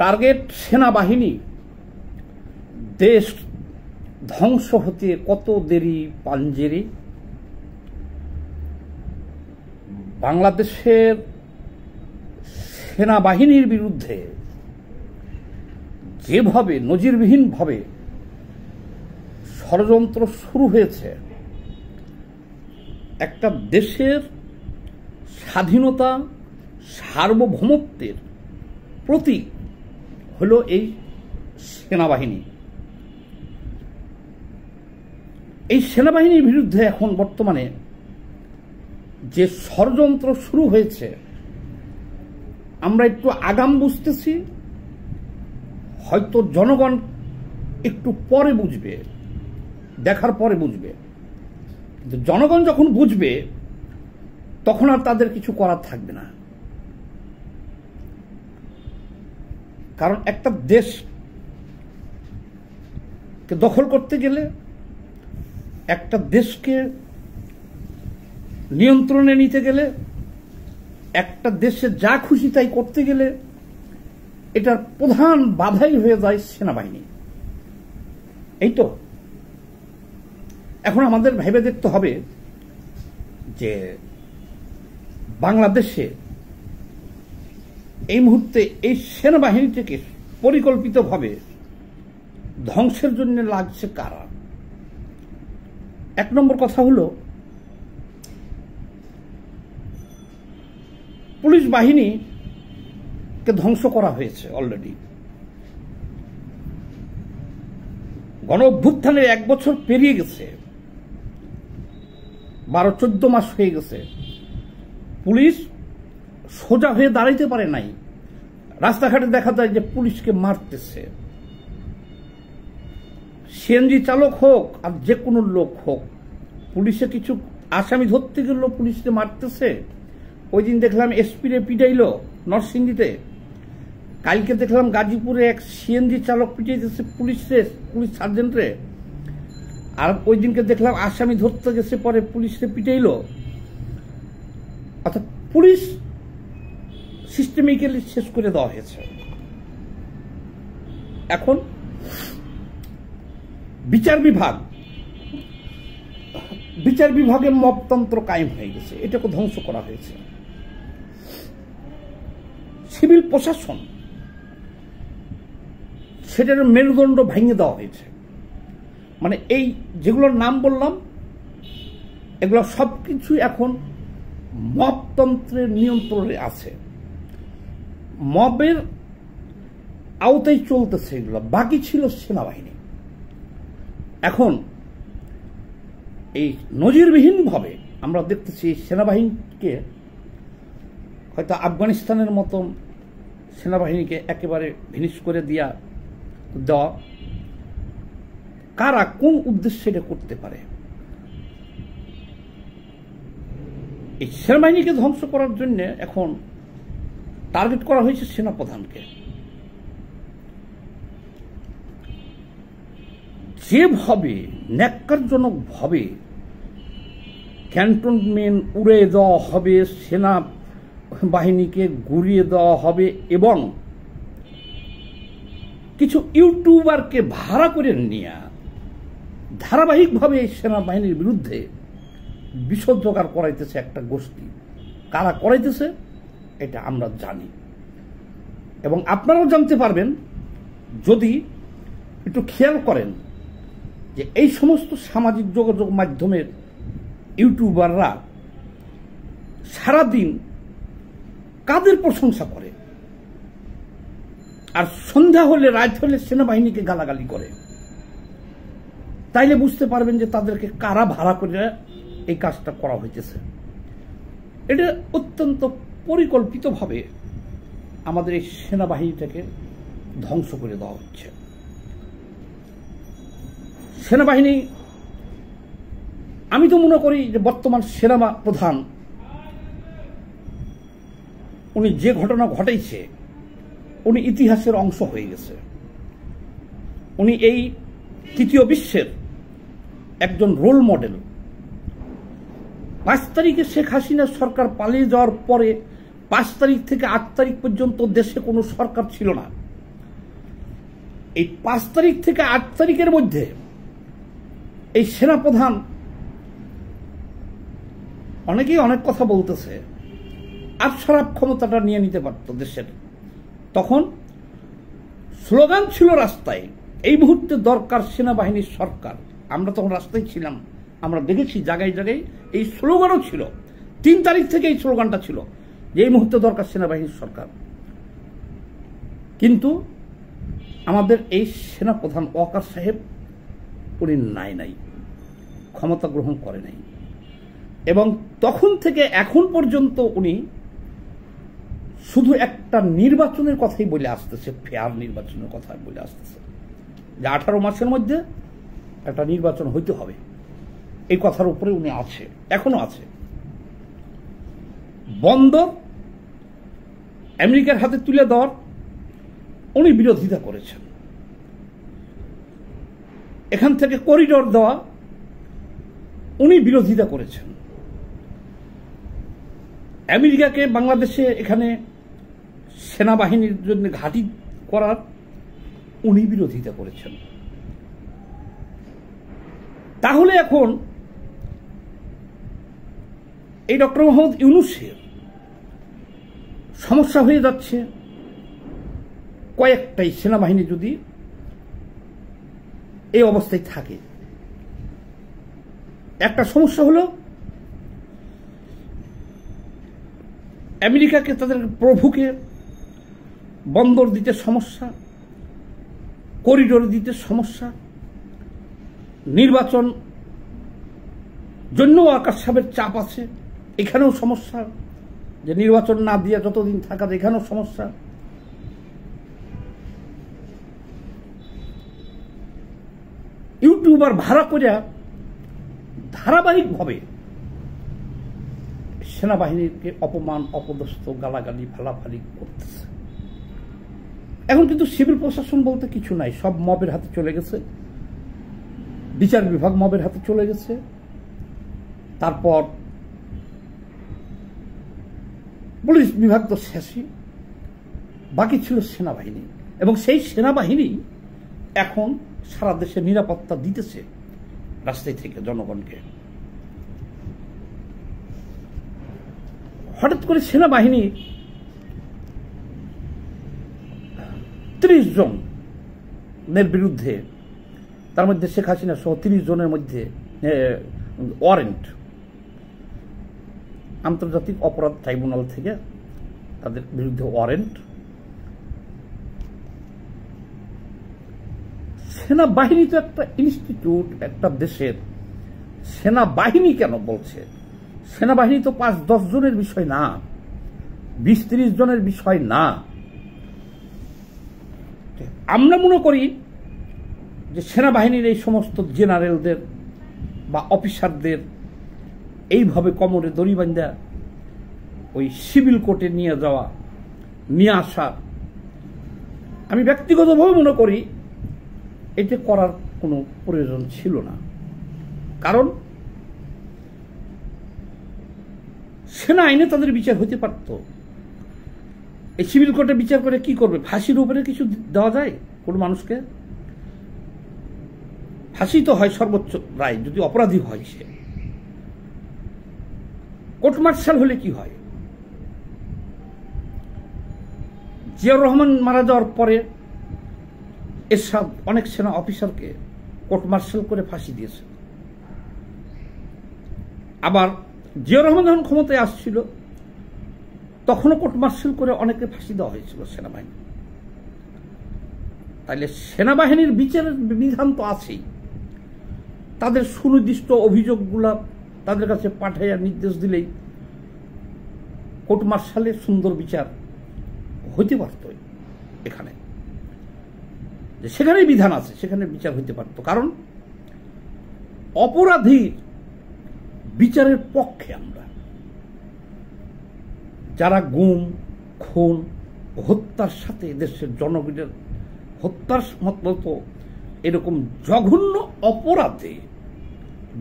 Target সেনাবাহিনী, দেশ ধ্বংস হতে কত দেরি পাঞ্জেরি। বাংলাদেশের সেনাবাহিনীর বিরুদ্ধে যেভাবে নজিরবিহীনভাবে ষড়যন্ত্র শুরু হয়েছে, একটা দেশের স্বাধীনতা সার্বভৌমত্বের প্রতীক হলো এই সেনাবাহিনী। এই সেনাবাহিনীর বিরুদ্ধে এখন বর্তমানে যে ষড়যন্ত্র শুরু হয়েছে, আমরা একটু আগাম বুঝতেছি, হয়তো জনগণ একটু পরে বুঝবে, দেখার পরে বুঝবে। কিন্তু জনগণ যখন বুঝবে তখন আর তাদের কিছু করার থাকবে না। কারণ একটা দেশকে দখল করতে গেলে, একটা দেশকে নিয়ন্ত্রণে নিতে গেলে, একটা দেশে যা খুশি তাই করতে গেলে এটার প্রধান বাধাই হয়ে যায় সেনাবাহিনী। এই তো এখন আমাদের ভেবে দেখতে হবে যে বাংলাদেশে এই মুহূর্তে এই সেনাবাহিনীটিকে পরিকল্পিতভাবে ধ্বংসের জন্য লাগছে কারা। এক নম্বর কথা হলো, পুলিশ বাহিনীকে ধ্বংস করা হয়েছে অলরেডি। গণ অভ্যুত্থানের 1 বছর পেরিয়ে গেছে, 12-14 মাস হয়ে গেছে। পুলিশ সোজা হয়ে দাঁড়াইতে পারে নাই। রাস্তাঘাটে দেখা যায় যে পুলিশকে মারতেছে। সিএনজি চালক হোক আর যে কোনো লোক হোক, পুলিশে কিছু আসামি ধরতে গেল পুলিশকে মারতেছে। ওই দিন দেখলাম এসপিরে পিটাইল নরসিংদীতে। কালকে দেখলাম গাজীপুরে এক সিএনজি চালক পিটাইতেছে পুলিশ সার্জেন্টরে। আর ওই দিনকে দেখলাম আসামি ধরতে গেছে, পরে পুলিশকে পিটাইল। অর্থাৎ পুলিশ সিস্টেমিক্যালি শেষ করে দেওয়া হয়েছে। এখন বিচার বিভাগে মপতন্ত্র কায়েম হয়ে গেছে, এটাকে ধ্বংস করা হয়েছে। সিভিল প্রশাসন, সেটার মেরুদণ্ড ভেঙে দেওয়া হয়েছে। মানে এই যেগুলোর নাম বললাম, এগুলো সবকিছু এখন মপতন্ত্রের নিয়ন্ত্রণে আছে, মবের আওতায় চলতেছে এগুলো। বাকি ছিল সেনাবাহিনী। এখন এই নজিরবিহীনভাবে আমরা দেখতেছি সেনাবাহিনীকে হয়তো আফগানিস্তানের মতন সেনাবাহিনীকে একেবারে ভিনিশ করে দেওয়া। কারা কোন উদ্দেশ্যে এটা করতে পারে? এই সেনাবাহিনীকে ধ্বংস করার জন্য এখন টার্গেট করা হয়েছে সেনাপ্রধানকে। যেভাবে ন্যাক্কারজনকভাবে ক্যান্টনমেন্ট উড়ে দেওয়া হবে, সেনা বাহিনীকে গুড়িয়ে দেওয়া হবে, এবং কিছু ইউটিউবারকে ভাড়া করে নিয়ে ধারাবাহিকভাবে এই সেনাবাহিনীর বিরুদ্ধে বিষোদ্গার করাইতেছে একটা গোষ্ঠী। কারা করাইতেছে এটা আমরা জানি, এবং আপনারাও জানতে পারবেন যদি একটু খেয়াল করেন যে এই সমস্ত সামাজিক যোগাযোগ মাধ্যমের ইউটিউবাররা সারাদিন কাদের প্রশংসা করে, আর সন্ধ্যা হলে রাত হলে সেনাবাহিনীকে গালাগালি করে। তাইলে বুঝতে পারবেন যে তাদেরকে কারা ভাড়া করে এই কাজটা করা হয়েছে। এটা অত্যন্ত পরিকল্পিতভাবে আমাদের এই সেনাবাহিনীটাকে ধ্বংস করে দেওয়া হচ্ছে। সেনাবাহিনী, আমি তো মনে করি যে বর্তমান সেনা প্রধান উনি যে ঘটনা ঘটাইছে, উনি ইতিহাসের অংশ হয়ে গেছে। উনি এই তৃতীয় বিশ্বের একজন রোল মডেল। 5 তারিখে শেখ হাসিনার সরকার পালিয়ে যাওয়ার পরে 5 তারিখ থেকে 8 তারিখ পর্যন্ত দেশে কোনো সরকার ছিল না। এই 5 তারিখ থেকে 8 তারিখের মধ্যে এই সেনাপ্রধান অনেকেই অনেক কথা বলতেছে, আফসারাব ক্ষমতাটা নিয়ে নিতে পারত দেশের। তখন স্লোগান ছিল রাস্তায়, এই মুহূর্তে দরকার সেনাবাহিনীর সরকার। আমরা তখন রাস্তায় ছিলাম, আমরা দেখেছি জায়গায় জায়গায় এই স্লোগানও ছিল। 3 তারিখ থেকে এই স্লোগানটা ছিল যে এই মুহূর্তে দরকার সেনাবাহিনীর সরকার। কিন্তু আমাদের এই সেনাপ্রধান ওয়াকার সাহেব উনি নাই ক্ষমতা গ্রহণ করে নাই, এবং তখন থেকে এখন পর্যন্ত উনি শুধু একটা নির্বাচনের কথাই বলে আসতেছে, ফেয়ার নির্বাচনের কথা বলে আসতেছে, যে 18 মাসের মধ্যে একটা নির্বাচন হইতে হবে। এই কথার উপরে উনি আছে, এখনো আছে। বন্দর আমেরিকার হাতে তুলে দেওয়ার উনি বিরোধিতা করেছেন। এখান থেকে করিডোর দেওয়া উনি বিরোধিতা করেছেন। আমেরিকাকে বাংলাদেশে এখানে সেনাবাহিনীর জন্য ঘাঁটি করার উনি বিরোধিতা করেছেন। তাহলে এখন এই ডক্টর মোহাম্মদ ইউনূসের সমস্যা হয়ে যাচ্ছে কয়েকটাই। সেনাবাহিনী যদি এই অবস্থায় থাকে, একটা সমস্যা হলো আমেরিকাকে, তাদের প্রভুকে বন্দর দিতে সমস্যা, করিডোর দিতে সমস্যা, নির্বাচন জন্য আকাশ সাহেবের চাপ আছে, এখানেও সমস্যা, যে নির্বাচন না দিয়ে যতদিন থাকা এখানেও সমস্যা। ইউটিউবার ভাড়া করিয়া ধারাবাহিকভাবে সেনাবাহিনীকে অপমান, অপদস্থ, গালাগালি, ফালাফালি করতেছে। এখন কিন্তু সিভিল প্রশাসন বলতে কিছু নাই, সব মবের হাতে চলে গেছে। বিচার বিভাগ মবের হাতে চলে গেছে। তারপর পুলিশ বিভাগ তো শেষই, বাকি ছিল সেনাবাহিনী। এবং সেই সেনাবাহিনী এখন সারা দেশে নিরাপত্তা দিতেছে রাস্তায় থেকে জনগণকে। হঠাৎ করে সেনাবাহিনী 30 জনের বিরুদ্ধে, তার মধ্যে শেখ হাসিনা সহ 30 জনের মধ্যে ওয়ারেন্ট, আন্তর্জাতিক অপরাধ ট্রাইব্যুনাল থেকে তাদের বিরুদ্ধে ওয়ারেন্ট। সেনাবাহিনী তো একটা ইনস্টিটিউট, একটা দেশের সেনাবাহিনী কেন বলছে? সেনাবাহিনী তো 5-10 জনের বিষয় না, 20-30 জনের বিষয় না। আমরা মনে করি যে সেনাবাহিনীর এই সমস্ত জেনারেলদের বা অফিসারদের এইভাবে কোমরে দড়ি বাঁধা ওই সিভিল কোর্টে নিয়ে যাওয়া, নিয়ে আসা, আমি ব্যক্তিগতভাবে মনে করি এটা করার কোনো প্রয়োজন ছিল না। কারণ সেনা আইনে তাদের বিচার হতে পারত। এই সিভিল কোর্টে বিচার করে কি করবে? ফাঁসির উপরে কিছু দেওয়া যায় কোন মানুষকে? ফাঁসি তো হয় সর্বোচ্চ রায় যদি অপরাধী হয় সে। কোর্ট মার্শাল হলে কি হয়? জিয়াউর রহমান মারা যাওয়ার পরে এরশাদ অনেক সেনা অফিসারকে কোর্ট মার্শাল করে ফাঁসি দিয়েছে। আবার জিয়াউর রহমান যখন ক্ষমতায় আসছিল তখনও কোর্ট মার্শাল করে অনেকে ফাঁসি দেওয়া হয়েছিল সেনাবাহিনী। তাইলে সেনাবাহিনীর বিচারের বিধান তো আছেই, তাদের সুনির্দিষ্ট অভিযোগগুলা তাদের কাছে পাঠাইয়া নির্দেশ দিলেই কোর্ট মার্শালের সুন্দর বিচার হইতে পারত। এখানে সেখানেই বিধান আছে, সেখানে বিচার হইতে পারত। কারণ অপরাধী বিচারের পক্ষে আমরা, যারা গুম, খুন, হত্যার সাথে দেশের জনগণের হত্যার মতো এরকম জঘন্য অপরাধে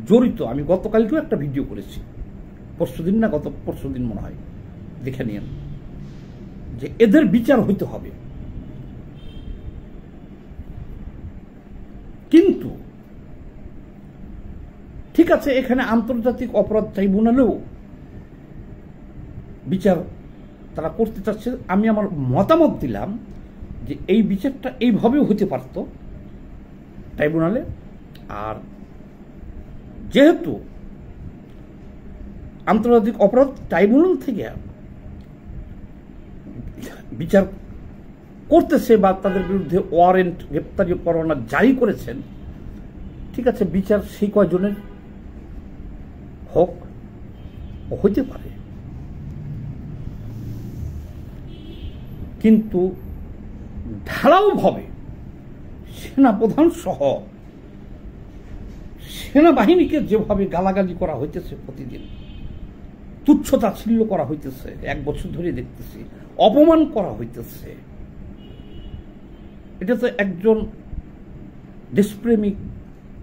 জড়িত। আমি গতকালকেও একটা ভিডিও করেছি, পরশুদিন না গত পরশুদিন মনে হয়, দেখে নিন, যে এদের বিচার হইতে হবে। ঠিক আছে, এখানে আন্তর্জাতিক অপরাধ ট্রাইব্যুনালেও বিচার তারা করতে চাচ্ছে। আমি আমার মতামত দিলাম যে এই বিচারটা এইভাবেও হতে পারত ট্রাইব্যুনালে। আর যেহেতু আন্তর্জাতিক অপরাধ ট্রাইব্যুনাল থেকে বিচার করতেছে বা তাদের বিরুদ্ধে ওয়ারেন্ট গ্রেপ্তারি পরোয়ানা জারি করেছেন, ঠিক আছে, বিচার সেই কয়জনের হোক, হইতে পারে। কিন্তু ঢালাওভাবে সেনাপ্রধান সহ সেনাবাহিনীকে যেভাবে গালাগালি করা হইতেছে, প্রতিদিন তুচ্ছ-তাচ্ছিল্য করা হইতেছে, 1 বছর ধরে দেখতেছি, অপমান করা হইতেছে, এটা তো একজন দেশপ্রেমিক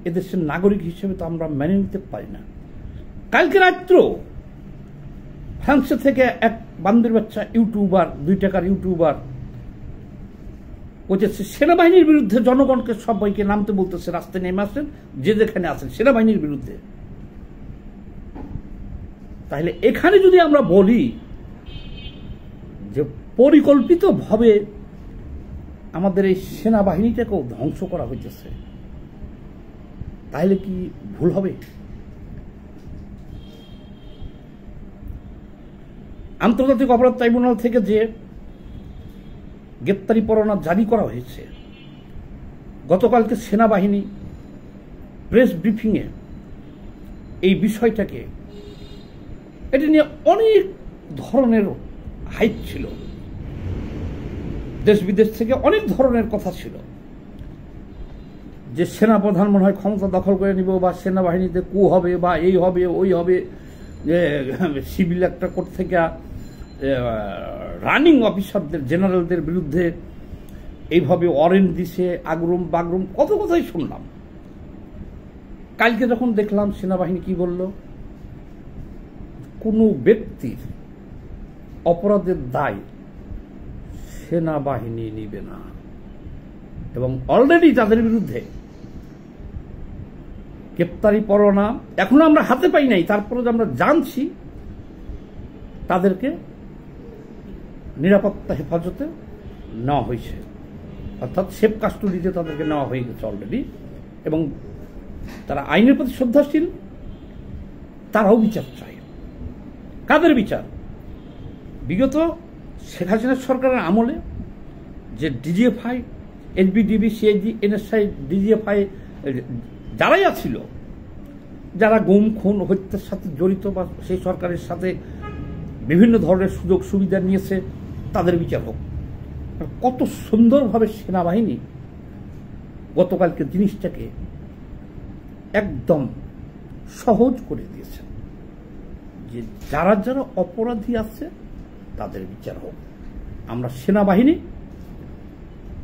এদেশের নাগরিক হিসেবে তো আমরা মেনে নিতে পারি না। কালকে রাত্র ফ্রান্সে থেকে এক বান্দির বাচ্চা ইউটিউবার, 2 টাকার ইউটিউবার বলতেছে সেনাবাহিনীর বিরুদ্ধে জনগণকে সবাইকে নামতে বলতেছে, রাস্তায় নেমে আসেন, যে যেখানে আছেন সেনাবাহিনীর বিরুদ্ধে। তাহলে এখানে যদি আমরা বলি যে পরিকল্পিতভাবে আমাদের এই সেনাবাহিনীটাকেও ধ্বংস করা হইতেছে, তাহলে কি ভুল হবে? আন্তর্জাতিক অপরাধ ট্রাইব্যুনাল থেকে যে গ্রেপ্তারি পরোয়ানা জারি করা হয়েছে, গতকালকে সেনাবাহিনী প্রেস ব্রিফিংয়ে এই বিষয়টাকে, এটা নিয়ে অনেক ধরনের হাইপ ছিল, দেশ বিদেশ থেকে অনেক ধরনের কথা ছিল যে সেনাপ্রধান মনে হয় ক্ষমতা দখল করে নিব, বা সেনাবাহিনীতে কু হবে, বা এই হবে ওই হবে, যে সিভিল একটা কোর্ট থেকে রানিং অফিসারদের, জেনারেলদের বিরুদ্ধে এইভাবে ওয়ারেন্ট দিছে, আগরুম বাগরুম কত কথাই শুনলাম। কালকে যখন দেখলাম সেনাবাহিনী কি বলল, কোনো ব্যক্তির অপরাধের দায় সেনাবাহিনী নিবে না, এবং অলরেডি তাদের বিরুদ্ধে গ্রেপ্তারি পরোয়ানা এখনো আমরা হাতে পাই নাই, তারপরে আমরা জানছি তাদেরকে নিরাপত্তা হেফাজতে নেওয়া হয়েছে, অর্থাৎ সেফ কাস্টডিতে তাদেরকে নেওয়া হয়ে গেছে অলরেডি, এবং তারা আইনের প্রতি শ্রদ্ধাশীল, তারাও বিচার চায়। কাদের বিচার? বিগত শেখ হাসিনা সরকারের আমলে যে ডিজিএফআই, এনপিডিবি, সিআইডি, এনএসআই, ডিজিএফআই যারাই ছিল, যারা গুম খুন হত্যার সাথে জড়িত বা সেই সরকারের সাথে বিভিন্ন ধরনের সুযোগ সুবিধা নিয়েছে, তাদের বিচার হোক। কত সুন্দরভাবে সেনাবাহিনী গতকালকে জিনিসটাকে একদম সহজ করে দিয়েছে, যে যারা যারা অপরাধী আছে তাদের বিচার হোক। আমরা সেনাবাহিনী,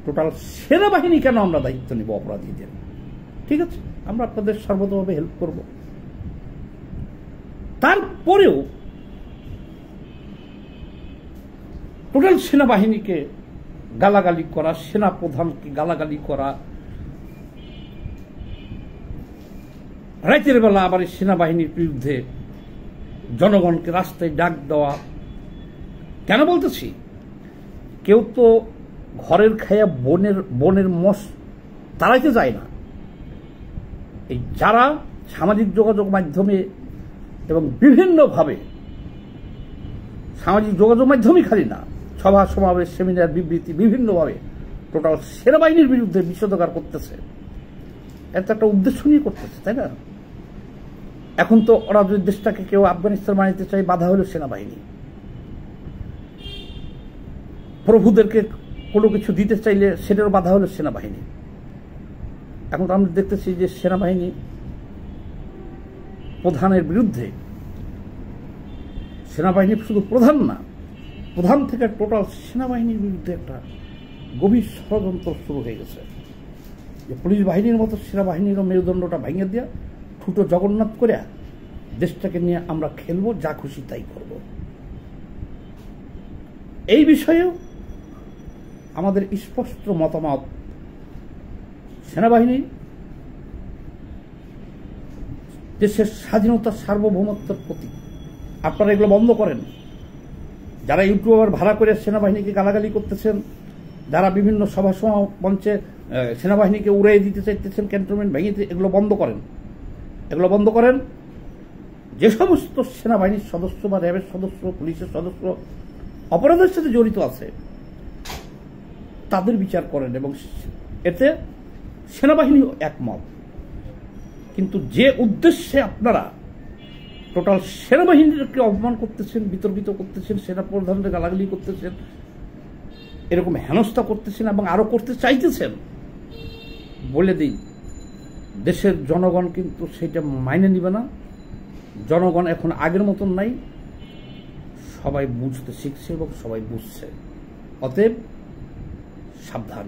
টোটাল সেনাবাহিনী কেন আমরা দায়িত্ব নিব অপরাধীদের? ঠিক আছে, আমরা আপনাদের সর্বতভাবে হেল্প করব। তারপরেও টোটাল সেনাবাহিনীকে গালাগালি করা, সেনাপ্রধানকে গালাগালি করা, রাতের বেলা আবার সেনাবাহিনীর বিরুদ্ধে জনগণকে রাস্তায় ডাক দেওয়া। কেন বলতেছি? কেউ তো ঘরের খায়া বনের মশ তাড়াইতে যায় না। এই যারা সামাজিক যোগাযোগ মাধ্যমে এবং বিভিন্নভাবে, সামাজিক যোগাযোগ মাধ্যমই খালি না, সভা সমাবেশ, সেমিনার, বিবৃতি, বিভিন্নভাবে টোটাল সেনাবাহিনীর বিরুদ্ধে বিষোদগার করতেছে, এত একটা উদ্দেশ্য নিয়ে করতেছে, তাই না? এখন তো ওরা যদি দেশটাকে কেউ আফগানিস্তান বানাইতে চায়, বাধা হলো সেনাবাহিনী। প্রভুদেরকে কোনো কিছু দিতে চাইলে সেটারও বাধা হলো সেনাবাহিনী। এখন তো আমরা দেখতেছি যে সেনাবাহিনী প্রধানের বিরুদ্ধে, সেনাবাহিনী শুধু প্রধান না, প্রধান থেকে টোটাল সেনাবাহিনীর বিরুদ্ধে একটা গভীর ষড়যন্ত্র শুরু হয়ে গেছে, যে পুলিশ বাহিনীর মতো সেনাবাহিনীরও মেরুদণ্ডটা ভেঙে দেওয়া, ঠুটো জগন্নাথ করে দেশটাকে নিয়ে আমরা খেলবো, যা খুশি তাই করব। এই বিষয়েও আমাদের স্পষ্ট মতামত, সেনাবাহিনী দেশের স্বাধীনতা সার্বভৌমত্বের প্রতীক। আপনারা এগুলো বন্ধ করেন। যারা ইউটিউবার ভাড়া করে সেনাবাহিনীকে গালাগালি করতেছেন, যারা বিভিন্ন সভা মঞ্চে সেনাবাহিনীকে উড়িয়ে দিতে চাইতেছেন, ক্যান্টনমেন্ট ভেঙে, এগুলো বন্ধ করেন। এগুলো বন্ধ করেন। যে সমস্ত সেনাবাহিনীর সদস্য বা র্যাবের সদস্য, পুলিশের সদস্য অপরাধের সাথে জড়িত আছে তাদের বিচার করেন, এবং এতে সেনাবাহিনীও একমত। কিন্তু যে উদ্দেশ্যে আপনারা টোটাল সেনাবাহিনীকে অপমান করতেছেন, বিতর্কিত করতেছেন, সেনা প্রধানদের গালাগালি করতেছেন, এরকম হেনস্থা করতেছেন এবং আরো করতে চাইতেছেন, বলে দিই দেশের জনগণ কিন্তু সেটা মাইনে নিবে না। জনগণ এখন আগের মতন নাই, সবাই বুঝতে শিখছে এবং সবাই বুঝছে। অতএব সাবধান।